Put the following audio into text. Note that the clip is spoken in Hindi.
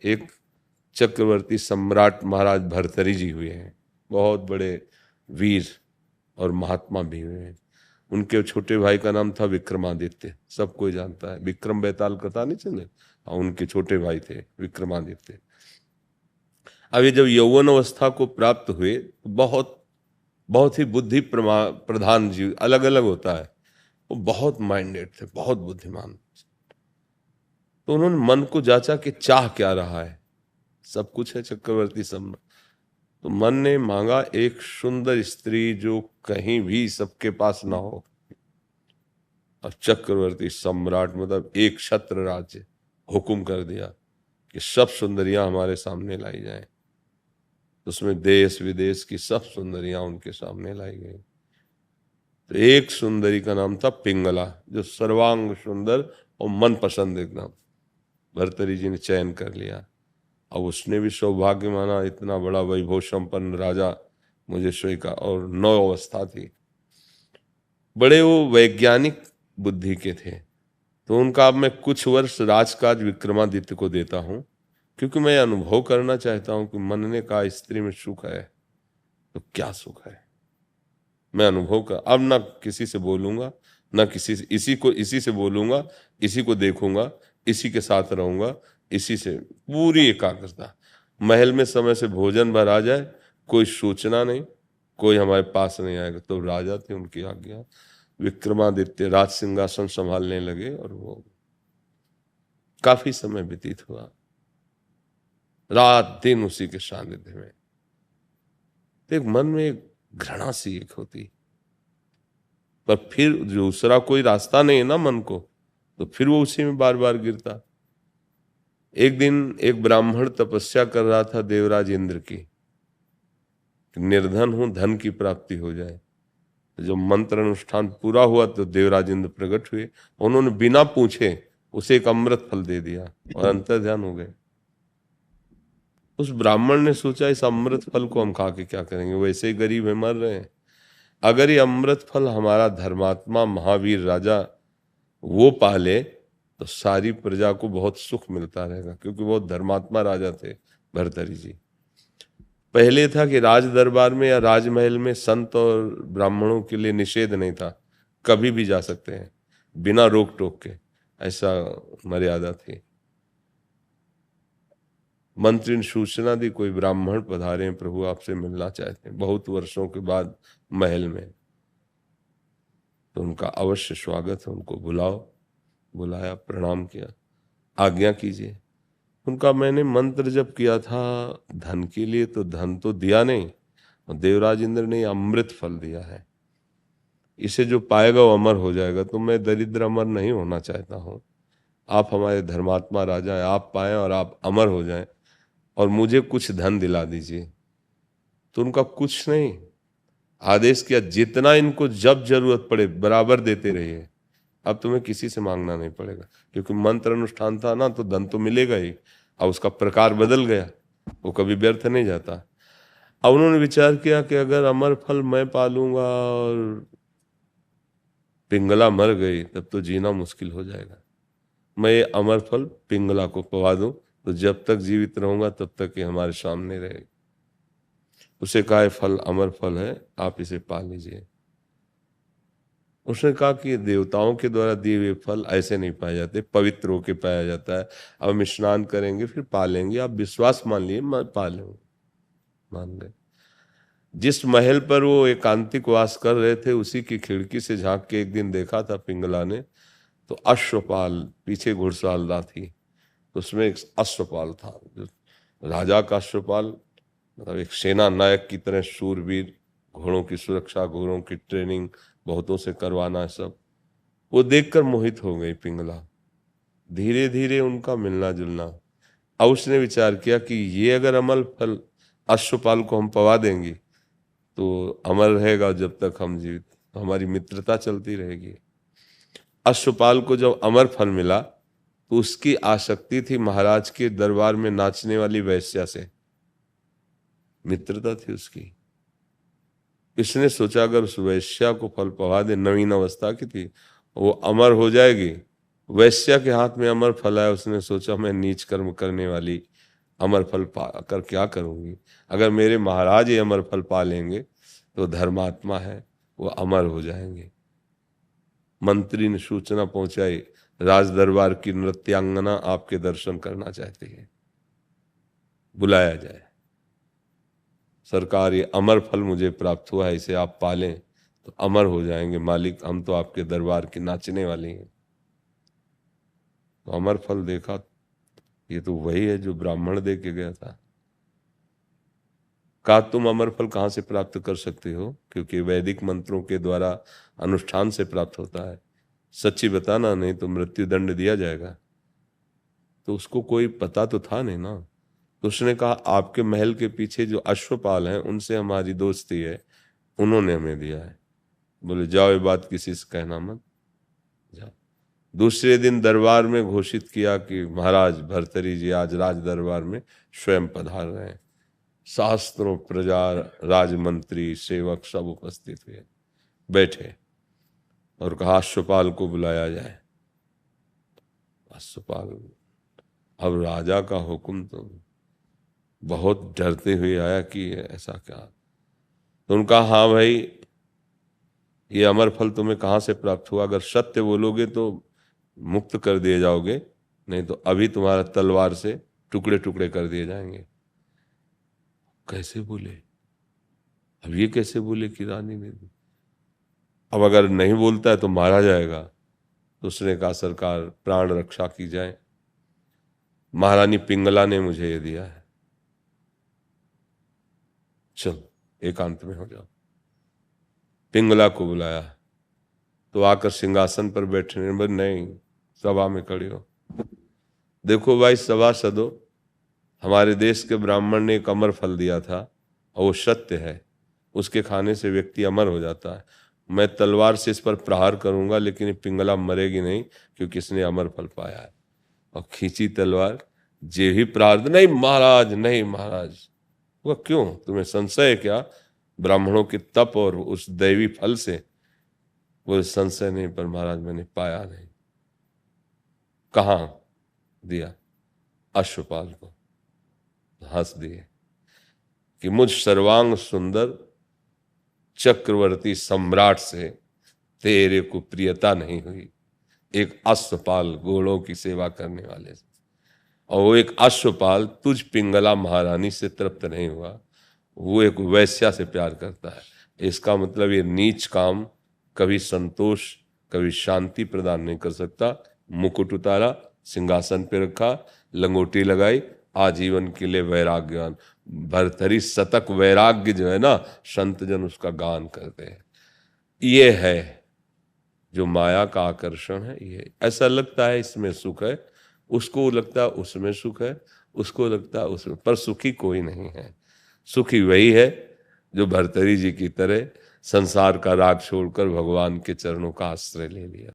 एक चक्रवर्ती सम्राट महाराज भर्तृहरि जी हुए हैं, बहुत बड़े वीर और महात्मा भी हुए हैं। उनके छोटे भाई का नाम था विक्रमादित्य, सब कोई जानता है, विक्रम बेताल कथा नहीं चले, हाँ उनके छोटे भाई थे विक्रमादित्य। अब ये जब यौवन अवस्था को प्राप्त हुए तो बहुत बहुत ही बुद्धि प्रधान जीव, अलग अलग होता है, वो बहुत माइंडेड थे, बहुत बुद्धिमान। तो उन्होंने मन को जांचा कि चाह क्या रहा है, सब कुछ है चक्रवर्ती सम्राट। तो मन ने मांगा एक सुंदर स्त्री जो कहीं भी सबके पास ना हो। और चक्रवर्ती सम्राट मतलब एक छत्र राज्य हुक्म कर दिया कि सब सुंदरियां हमारे सामने लाई जाएं। उसमें देश विदेश की सब सुंदरियां उनके सामने लाई गई। तो एक सुंदरी का नाम था पिंगला, जो सर्वांग सुंदर और मन पसंद एकदम भर्तृहरि जी ने चयन कर लिया। अब उसने भी सौभाग्य माना, इतना बड़ा वैभव संपन्न राजा मुझे स्वीकार, और 9 अवस्था थी। बड़े वो वैज्ञानिक बुद्धि के थे। तो उनका अब मैं कुछ वर्ष राजकाज विक्रमादित्य को देता हूं, क्योंकि मैं अनुभव करना चाहता हूं कि मन ने कहा स्त्री में सुख है तो क्या सुख है। मैं अनुभव कर, अब ना किसी से बोलूंगा, ना किसी से, इसी से बोलूंगा, इसी को देखूंगा, इसी के साथ रहूंगा, इसी से पूरी एकाग्रता। महल में समय से भोजन भर आ जाए, कोई सूचना नहीं, कोई हमारे पास नहीं आएगा। तो राजा थे, उनकी आज्ञा। विक्रमादित्य राज सिंहासन संभालने लगे और वो काफी समय व्यतीत हुआ, रात दिन उसी के सानिध्य में। तो एक मन में एक घृणा सी एक होती, पर फिर दूसरा कोई रास्ता नहीं है ना मन को, तो फिर वो उसी में बार बार गिरता। एक दिन एक ब्राह्मण तपस्या कर रहा था देवराज इंद्र की, निर्धन हूं, धन की प्राप्ति हो जाए। जब मंत्र अनुष्ठान पूरा हुआ तो देवराज इंद्र प्रकट हुए, उन्होंने बिना पूछे उसे एक अमृत फल दे दिया और अंतर्ध्यान हो गए। उस ब्राह्मण ने सोचा इस अमृत फल को हम खा के क्या करेंगे, वैसे ही गरीब है, मर रहे हैं। अगर ये अमृत फल हमारा धर्मात्मा महावीर राजा वो पाले तो सारी प्रजा को बहुत सुख मिलता रहेगा, क्योंकि बहुत धर्मात्मा राजा थे भर्तृहरि जी। पहले था कि राज दरबार में या राजमहल में संत और ब्राह्मणों के लिए निषेध नहीं था, कभी भी जा सकते हैं बिना रोक टोक के, ऐसा मर्यादा थी। मंत्री ने सूचना दी कोई ब्राह्मण पधारे हैं, प्रभु आपसे मिलना चाहते हैं, बहुत वर्षों के बाद महल में। तो उनका अवश्य स्वागत है, उनको बुलाओ। बुलाया, प्रणाम किया, आज्ञा कीजिए। उनका मैंने मंत्र जब किया था धन के लिए, तो धन तो दिया नहीं, और देवराज इंद्र ने अमृत फल दिया है, इसे जो पाएगा वो अमर हो जाएगा। तो मैं दरिद्र अमर नहीं होना चाहता हूँ, आप हमारे धर्मात्मा राजा हैं, आप पाएं और आप अमर हो जाएं, और मुझे कुछ धन दिला दीजिए। तो उनका कुछ नहीं, आदेश किया जितना इनको जब जरूरत पड़े बराबर देते रहिए, अब तुम्हें किसी से मांगना नहीं पड़ेगा। क्योंकि मंत्र अनुष्ठान था ना, तो धन तो मिलेगा ही, अब उसका प्रकार बदल गया, वो कभी व्यर्थ नहीं जाता। अब उन्होंने विचार किया कि अगर अमर फल मैं पालूंगा और पिंगला मर गई तब तो जीना मुश्किल हो जाएगा, मैं ये अमर फल पिंगला को पवा दूं, तो जब तक जीवित रहूंगा तब तक ये हमारे सामने रहेगी। उसे कहा है फल अमर फल है, आप इसे पा लीजिए। उसने कहा कि देवताओं के द्वारा दिए हुए फल ऐसे नहीं पाए जाते, पवित्र होके पाया जाता है। अब हम स्नान करेंगे फिर पा लेंगे, आप विश्वास मान लिए, मैं पा लूंगा। मान गए। जिस महल पर वो एकांतिक वास कर रहे थे उसी की खिड़की से झांक के एक दिन देखा था पिंगला ने, तो अश्वपाल पीछे घुड़सवार थी, तो उसमें एक अश्वपाल था, जो राजा का अश्वपाल, मतलब एक सेना नायक की तरह शूरवीर, घोड़ों की सुरक्षा, घोड़ों की ट्रेनिंग बहुतों से करवाना सब। वो देखकर मोहित हो गई पिंगला। धीरे धीरे उनका मिलना जुलना। अब उसने विचार किया कि ये अगर अमल फल अश्वपाल को हम पवा देंगे तो अमर रहेगा जब तक हम जीवित, तो हमारी मित्रता चलती रहेगी। अश्वपाल को जब अमर फल मिला तो उसकी आसक्ति थी महाराज के दरबार में नाचने वाली वैश्या से, मित्रता थी उसकी। इसने सोचा अगर उस वैश्या को फल पवा दे, नवीन अवस्था की थी, वो अमर हो जाएगी। वैश्या के हाथ में अमर फल आया, उसने सोचा मैं नीच कर्म करने वाली अमर फल पाकर क्या करूंगी? अगर मेरे महाराज ये अमर फल पा लेंगे तो धर्मात्मा है, वो अमर हो जाएंगे। मंत्री ने सूचना पहुंचाई, राज दरबार की नृत्यांगना आपके दर्शन करना चाहती है, बुलाया जाए। सरकार, ये अमर फल मुझे प्राप्त हुआ है, इसे आप पालें तो अमर हो जाएंगे मालिक, हम तो आपके दरबार की नाचने वाली हैं। तो अमर फल देखा, ये तो वही है जो ब्राह्मण दे के गया था। कहा तुम अमर फल कहाँ से प्राप्त कर सकते हो? क्योंकि वैदिक मंत्रों के द्वारा अनुष्ठान से प्राप्त होता है। सच्ची बताना, नहीं तो मृत्यु दंड दिया जाएगा। तो उसको कोई पता तो था नहीं ना। तो उसने कहा आपके महल के पीछे जो अश्वपाल हैं उनसे हमारी दोस्ती है, उन्होंने हमें दिया है। बोले जाओ, ये बात किसी से कहना मत, जाओ। दूसरे दिन दरबार में घोषित किया कि महाराज भर्तरी जी आज राज दरबार में स्वयं पधार रहे हैं। शास्त्रों, प्रजा, राजमंत्री, सेवक सब उपस्थित हुए, बैठे और कहा अश्वपाल को बुलाया जाए। अश्वपाल अब राजा का हुक्म, तो बहुत डरते हुए आया कि ऐसा क्या। तो उनका हाँ भाई, ये अमर फल तुम्हें कहाँ से प्राप्त हुआ? अगर सत्य बोलोगे तो मुक्त कर दिए जाओगे, नहीं तो अभी तुम्हारा तलवार से टुकड़े टुकड़े कर दिए जाएंगे। कैसे बोले? अब ये कैसे बोले कि रानी ने दी? अब अगर नहीं बोलता है तो मारा जाएगा। तो उसने कहा सरकार प्राण रक्षा की जाए, महारानी पिंगला ने मुझे ये दिया है, चलो एकांत में हो जाओ। पिंगला को बुलाया तो आकर सिंहासन पर बैठने, बोले नहीं, सभा में खड़े हो। देखो भाई सभासदों, हमारे देश के ब्राह्मण ने एक अमर फल दिया था और वो सत्य है, उसके खाने से व्यक्ति अमर हो जाता है। मैं तलवार से इस पर प्रहार करूंगा लेकिन ये पिंगला मरेगी नहीं, क्योंकि इसने अमर फल पाया है। और खींची तलवार, जे ही प्रहार, नहीं महाराज, नहीं महाराज। वो क्यों, तुम्हें संशय है क्या ब्राह्मणों के तप और उस दैवी फल से? वो संशय नहीं, पर महाराज मैंने पाया नहीं। कहाँ दिया? अश्वपाल को। हंस दिए कि मुझ सर्वांग सुंदर चक्रवर्ती सम्राट से तेरे को प्रियता नहीं हुई, एक अश्वपाल घोड़ों की सेवा करने वाले से। और वो एक अश्वपाल तुझ पिंगला महारानी से तृप्त नहीं हुआ, वो एक वैश्या से प्यार करता है। इसका मतलब ये नीच काम कभी संतोष, कभी शांति प्रदान नहीं कर सकता। मुकुट उतारा, सिंहासन पे रखा, लंगोटी लगाई, आजीवन के लिए वैराग्यवान। भर्तरी शतक वैराग्य जो है ना, संत जन उसका गान करते हैं। ये है जो माया का आकर्षण है। ये ऐसा लगता है इसमें सुख है, उसको लगता है उसमें सुख है, उसको लगता है उसमें, पर सुखी कोई नहीं है। सुखी वही है जो भर्तरी जी की तरह संसार का राग छोड़कर भगवान के चरणों का आश्रय ले लिया।